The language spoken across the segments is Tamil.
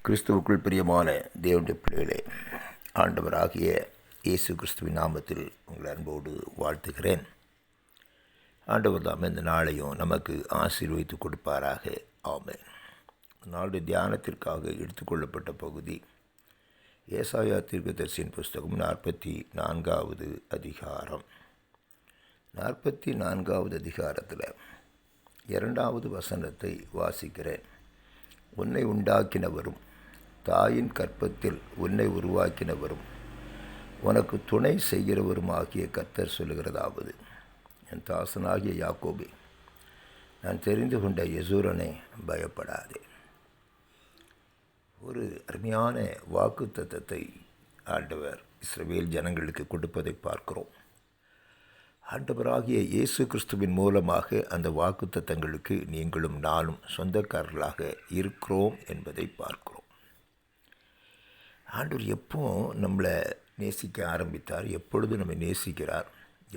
கிறிஸ்துவுக்குள் பிரியமான தேவனுடைய பிள்ளைகளே, ஆண்டவராகிய இயேசு கிறிஸ்துவின் நாமத்தில் உங்கள் அன்போடு வாழ்த்துகிறேன். ஆண்டவர் தாம் இந்த நாளையும் நமக்கு ஆசீர்வதித்து கொடுப்பாராக. ஆமென். நாளுடைய தியானத்திற்காக எடுத்துக்கொள்ளப்பட்ட பகுதி ஏசாயா தீர்க்கதரிசியின் புஸ்தகம் 44வது அதிகாரம். 44வது அதிகாரத்தில் 2வது வசனத்தை வாசிக்கிறேன். உன்னை உண்டாக்கினவரும் தாயின் கற்பத்தில் உன்னை உருவாக்கினவரும் உனக்கு துணை செய்கிறவருமாகிய கர்த்தர் சொல்லுகிறதாவது, என் தாசனாகிய யாக்கோபே, நான் தெரிந்து கொண்ட யெசூரனே, பயப்படாதே. ஒரு அருமையான வாக்குத்தத்தத்தை ஆண்டவர் இஸ்ரவேல் ஜனங்களுக்கு கொடுப்பதை பார்க்கிறோம். ஆண்டவராகிய இயேசு கிறிஸ்துவின் மூலமாக அந்த வாக்குத்தத்தங்களுக்கு நீங்களும் நானும் சொந்தக்காரர்களாக இருக்கிறோம் என்பதை பார்க்கிறோம். ஆண்டவர் எப்போ நம்மளை நேசிக்க ஆரம்பித்தார், எப்பொழுது நம்மை நேசிக்கிறார்,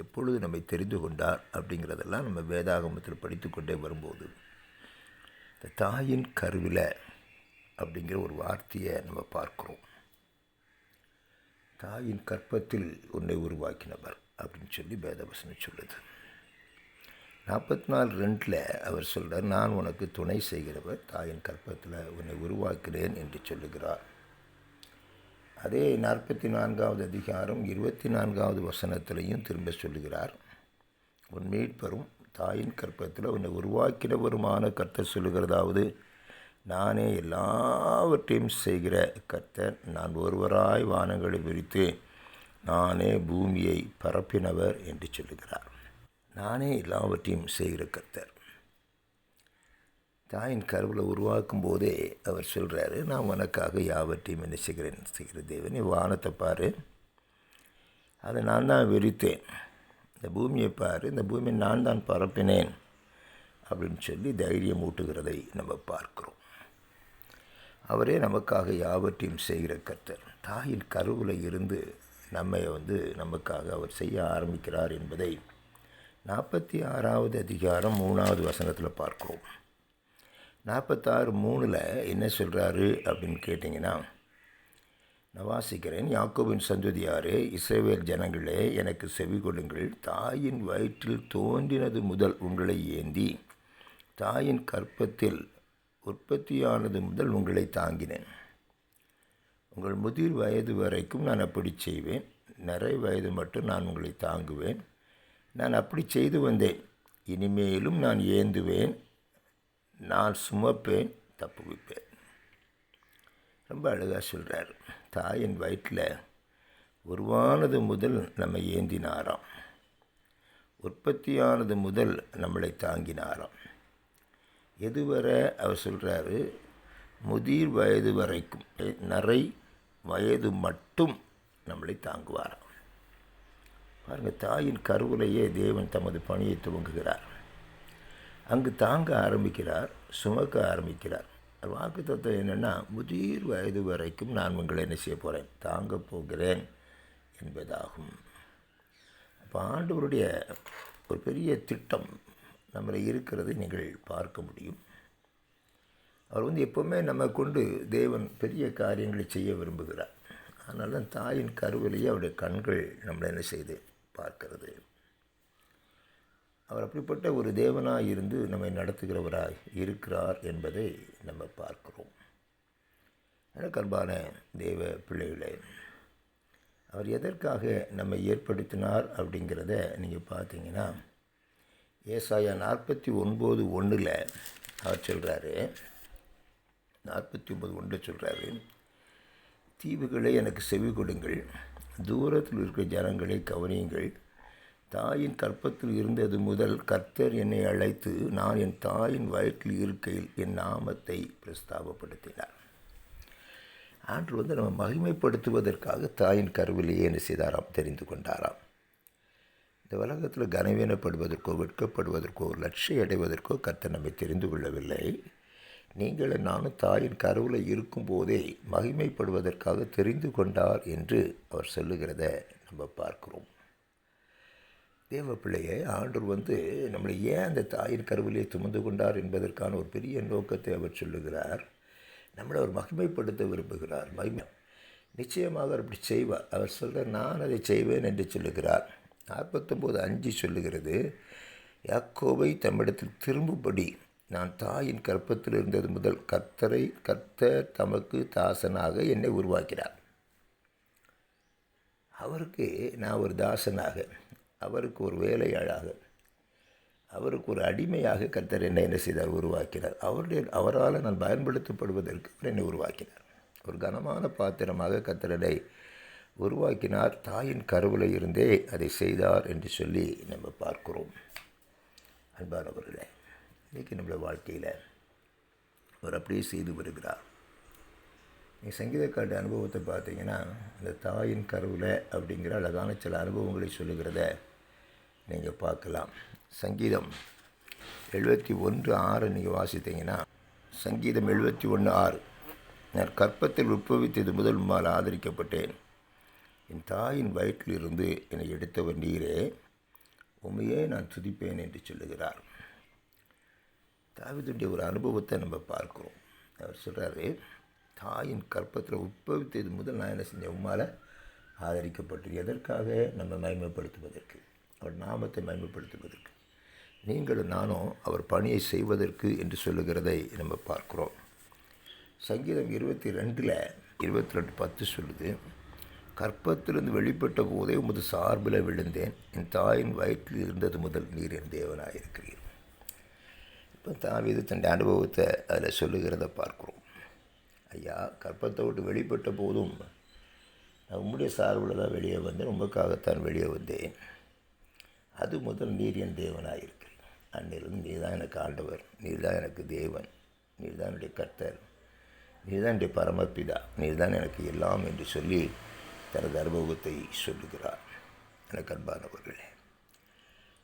எப்பொழுது நம்மை தெரிந்து கொண்டார் அப்படிங்கிறதெல்லாம் நம்ம வேதாகமத்தில் படித்து கொண்டே வரும்போது இந்த தாயின் கருவில் அப்படிங்கிற ஒரு வார்த்தையை நம்ம பார்க்குறோம். தாயின் கற்பத்தில் உன்னை உருவாக்கினவர் அப்படின்னு சொல்லி வேதவசனம் சொல்லுது. 44:2 அவர் சொல்கிறார், நான் உனக்கு துணை செய்கிறவர், தாயின் கற்பத்தில் உன்னை உருவாக்கினேன் என்று சொல்லுகிறார். அதே 44வது அதிகாரம் 24வது வசனத்திலையும் திரும்ப சொல்லுகிறார், உன் மீட்பரும் தாயின் கற்பத்தில் உன்னை உருவாக்கினவருமான கர்த்தர் சொல்லுகிறதாவது, நானே எல்லாவற்றையும் செய்கிற கர்த்தர், நான் ஒருவராய் வானங்களை விரித்து நானே பூமியை பரப்பினவர் என்று சொல்லுகிறார். நானே எல்லாவற்றையும் செய்கிற கர்த்தர். தாயின் கருவில் உருவாக்கும் போதே அவர் சொல்கிறாரு, நான் உனக்காக யாவற்றையும் என்ன செய்கிற தேவன், நீ வானத்தை பாரு, அதை நான் தான் விரித்தேன், இந்த பூமியை பாரு, இந்த பூமியை நான் தான் பரப்பினேன் அப்படின்னு சொல்லி தைரியம் ஊட்டுகிறதை நம்ம பார்க்குறோம். அவரே நமக்காக யாவற்றையும் செய்கிற கர்த்தர். தாயின் கருவில் இருந்து நமக்காக அவர் செய்ய ஆரம்பிக்கிறார் என்பதை 46வது அதிகாரம் 3வது வசனத்தில் பார்க்குறோம். 46:3 என்ன சொல்கிறாரு அப்படின்னு கேட்டிங்கன்னா, நான் வாசிக்கிறேன். யாக்கோபின் சந்ததியாரே, இஸ்ரவேல் ஜனங்களே, எனக்கு செவி கொடுங்கள். தாயின் வயிற்றில் தோன்றினது முதல் உங்களை ஏந்தி, தாயின் கற்பத்தில் உற்பத்தியானது முதல் உங்களை தாங்கினேன். உங்கள் முதிர் வயது வரைக்கும் நான் அப்படி செய்வேன், நிறை வயது மட்டும் நான் உங்களை தாங்குவேன். நான் அப்படி செய்து வந்தேன், இனிமேலும் நான் ஏந்துவேன், நான் சுமப்பேன், தப்புவிப்பேன். ரொம்ப அழகாக சொல்கிறார். தாயின் வயிற்றில் உருவானது முதல் நம்ம ஏந்தினாராம், உற்பத்தியானது முதல் நம்மளை தாங்கினாராம். எதுவரை அவர் சொல்கிறாரு, முதிர் வயது வரைக்கும், நிறை வயது மட்டும் நம்மளை தாங்குவாராம். பாருங்கள், தாயின் கருவிலேயே தேவன் தமது பணியை துவங்குகிறார். அங்கு தாங்க ஆரம்பிக்கிறார், சுமக்க ஆரம்பிக்கிறார். வாக்கு தத்துவம் என்னென்னா, முதிர் வயது வரைக்கும் நான் உங்களை என்ன செய்ய போகிறேன், தாங்க போகிறேன் என்பதாகும். அப்போ ஆண்டவருடைய ஒரு பெரிய திட்டம் நம்மளை இருக்கிறது நீங்கள் பார்க்க முடியும். அவர் எப்போவுமே நம்ம கொண்டு தேவன் பெரிய காரியங்களை செய்ய விரும்புகிறார். அதனால தான் தாயின் கருவிலேயே அவருடைய கண்கள் நம்மளை என்ன செய்து பார்க்கிறது. அவர் அப்படிப்பட்ட ஒரு தேவனாக இருந்து நம்மை நடத்துகிறவராய் இருக்கிறார் என்பதை நம்ம பார்க்கிறோம். எனக்கு அன்பான தேவ பிள்ளைகளே, அவர் எதற்காக நம்மை ஏற்படுத்தினார் அப்படிங்கிறத நீங்கள் பார்த்தீங்கன்னா, ஏசாயா 49:1 அவர் சொல்கிறாரு, 49:1 சொல்கிறாரு, தீவுகளே எனக்கு செவி கொடுங்கள், தூரத்தில் இருக்கிற ஜனங்களை கவனியுங்கள். தாயின் கற்பத்தில் இருந்தது முதல் கர்த்தர் என்னை அழைத்து, நான் என் தாயின் வயிற்றில் இருக்கையில் என் நாமத்தை பிரஸ்தாபப்படுத்தினார். ஆண்டவர் நம்ம மகிமைப்படுத்துவதற்காக தாயின் கருவிலேயே என்ன செய்தாராம், தெரிந்து கொண்டாராம். இந்த உலகத்தில் கனவீனப்படுவதற்கோ வெட்கப்படுவதற்கோ லட்சியம் அடைவதற்கோ கர்த்தர் நம்மை தெரிந்து கொள்ளவில்லை. நீங்கள் நானும் தாயின் கருவில் இருக்கும்போதே மகிமைப்படுவதற்காக தெரிந்து கொண்டார் என்று அவர் சொல்லுகிறத நம்ம பார்க்கிறோம். தேவ பிள்ளையை ஆண்டவர் நம்மளை ஏன் அந்த தாயின் கருவிலே சுமந்து கொண்டார் என்பதற்கான ஒரு பெரிய நோக்கத்தை அவர் சொல்லுகிறார். நம்மளை அவர் மகிமைப்படுத்த விரும்புகிறார். நிச்சயமாக அவர் அப்படி செய்வார். அவர் சொல்கிறார், நான் அதை செய்வேன் என்று சொல்லுகிறார். 49:5 சொல்லுகிறது, யாக்கோபை தம்மிடத்தில் திரும்பும்படி நான் தாயின் கற்பத்தில் இருந்தது முதல் கர்த்தர் தமக்கு தாசனாக என்னை உருவாக்கினார். அவருக்கு நான் ஒரு தாசனாக, அவருக்கு ஒரு வேலையாளாக, அவருக்கு ஒரு அடிமையாக கர்த்தர் என்ன செய்தார்? உருவாக்கினார். அவரால் நான் பயன்படுத்தப்படுவதற்கு அவர் என்னை உருவாக்கினார். ஒரு கனமான பாத்திரமாக கர்த்தரை உருவாக்கினார். தாயின் கருவில் இருந்தே அதை செய்தார் என்று சொல்லி நம்ம பார்க்கிறோம். அன்பானவர்களே, இன்றைக்கி நம்மளோட வாழ்க்கையில் அவர் அப்படியே செய்து வருகிறார். நீங்கள் சங்கீதக்காட்டு அனுபவத்தை பார்த்தீங்கன்னா, அந்த தாயின் கருவில் அப்படிங்கிற அழகான சில அனுபவங்களை சொல்லுகிறத நீங்கள் பார்க்கலாம். சங்கீதம் 71:6 நீங்கள் வாசித்தீங்கன்னா, சங்கீதம் 71:6, நான் கற்பத்தில் உட்பவித்தது முதல் உம்மால் ஆதரிக்கப்பட்டேன். என் தாயின் வயிற்றிலிருந்து என்னை எடுத்தவர் நீரே, உண்மையே நான் துதிப்பேன் என்று சொல்லுகிறார். தாவீதுடைய ஒரு அனுபவத்தை நம்ம பார்க்குறோம். அவர் சொல்கிறாரு, தாயின் கற்பத்தில் உட்பவித்தது முதல் நான் என்ன செஞ்சேன்? உம்மால் ஆதரிக்கப்பட்டு. எதற்காக? நம்ம மகிமைப்படுத்துவதற்கு, அவர் நாமத்தை மகிமைப்படுத்துவதற்கு. நீங்களும் நானும் அவர் பணியை செய்வதற்கு என்று சொல்லுகிறதை நம்ம பார்க்குறோம். சங்கீதம் 22:10 சொல்லுது, கற்பத்திலிருந்து வெளிப்பட்ட போதே உமது சார்பில் விழுந்தேன், என் தாயின் வயிற்றில் இருந்தது முதல் நீர் என் தேவனாக இருக்கிறீர். இப்போ தாவீது தன் அனுபவத்தை அதில் சொல்லுகிறத பார்க்குறோம். ஐயா, கற்பத்தை விட்டு வெளிப்பட்ட போதும் நான் உம்முடைய சார்பில் தான் வெளியே வந்தேன், உமக்காகத்தான் வெளியே வந்தேன். அது முதல் நீர் என் தேவனாக இருக்கிறீர். அன்னிலிருந்து நீர் தான் எனக்கு ஆண்டவர், நீர் தான் எனக்கு தேவன், நீர் தான் என்னுடைய கர்த்தர், நீர் தான் என்னுடைய பரமபிதா, நீர் தான் எனக்கு எல்லாம் என்று சொல்லி தனது அனுபவத்தை சொல்லுகிறார். எனக்கு அன்பானவர்களே,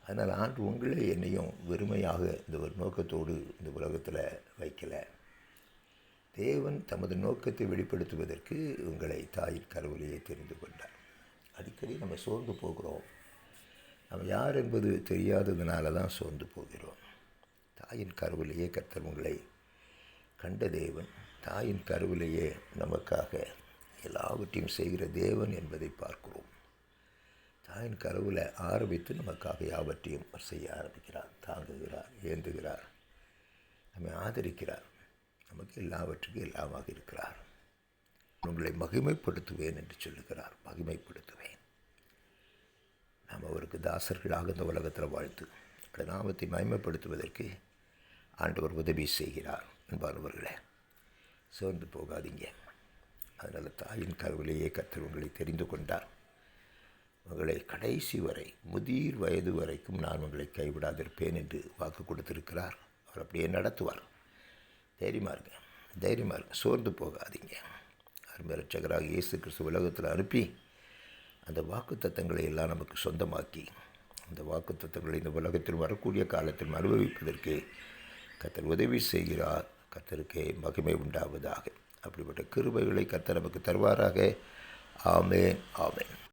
அதனால் ஆண்டு உங்களே என்னையும் வெறுமையாக இந்த ஒரு நோக்கத்தோடு இந்த உலகத்தில் வைக்கலை. தேவன் தமது நோக்கத்தை வெளிப்படுத்துவதற்கு உங்களை தாயின் கருவிலேயே தெரிந்து கொண்டார். அடிக்கடி நம்ம சோர்ந்து போகிறோம். நம்ம யார் என்பது தெரியாததுனால தான் சோர்ந்து போகிறோம். தாயின் கருவிலேயே கர்த்தர் உங்களை கண்ட தேவன், தாயின் கருவிலேயே நமக்காக எல்லாவற்றையும் செய்கிற தேவன் என்பதை பார்க்கிறோம். தாயின் கருவில் ஆரம்பித்து நமக்காக யாவற்றையும் செய்ய ஆரம்பிக்கிறார், தாங்குகிறார், ஏந்துகிறார், நம்மை ஆதரிக்கிறார், நமக்கு எல்லாவற்றுக்கும் எல்லாமாக இருக்கிறார். உங்களை மகிமைப்படுத்துவேன் என்று சொல்லுகிறார். மகிமைப்படுத்துவேன். நாம் அவருக்கு தாசர்களாக இந்த உலகத்தில் வாழ்த்து அந்த நாமத்தை மகிமைப்படுத்துவதற்கு ஆண்டவர் உதவி செய்கிறார். அன்பானவர்களே, சோர்ந்து போகாதீங்க. அதனால் தாயின் கருவிலேயே கர்த்தர் உங்களை தெரிந்து கொண்டார். உங்களை கடைசி வரை, முதிர் வயது வரைக்கும் நான் உங்களை கைவிடாதிருப்பேன் என்று வாக்கு கொடுத்திருக்கிறார். அவர் அப்படியே நடத்துவார். தைரியமாக இருங்க, சோர்ந்து போகாதீங்க. அருமை இரட்சகராக இயேசு கிறிஸ்து உலகத்தில் அனுப்பி அந்த வாக்குத்தத்தங்களை எல்லாம் நமக்கு சொந்தமாக்கி, அந்த வாக்குத்தத்தங்களை இந்த உலகத்தில் வரக்கூடிய காலத்தில் அனுபவிப்பதற்கு கர்த்தர் உதவி செய்கிறார். கர்த்தருக்கே மகிமை உண்டாவதாக. அப்படிப்பட்ட கிருபைகளை கர்த்தர் நமக்கு தருவாராக. ஆமென், ஆமென்.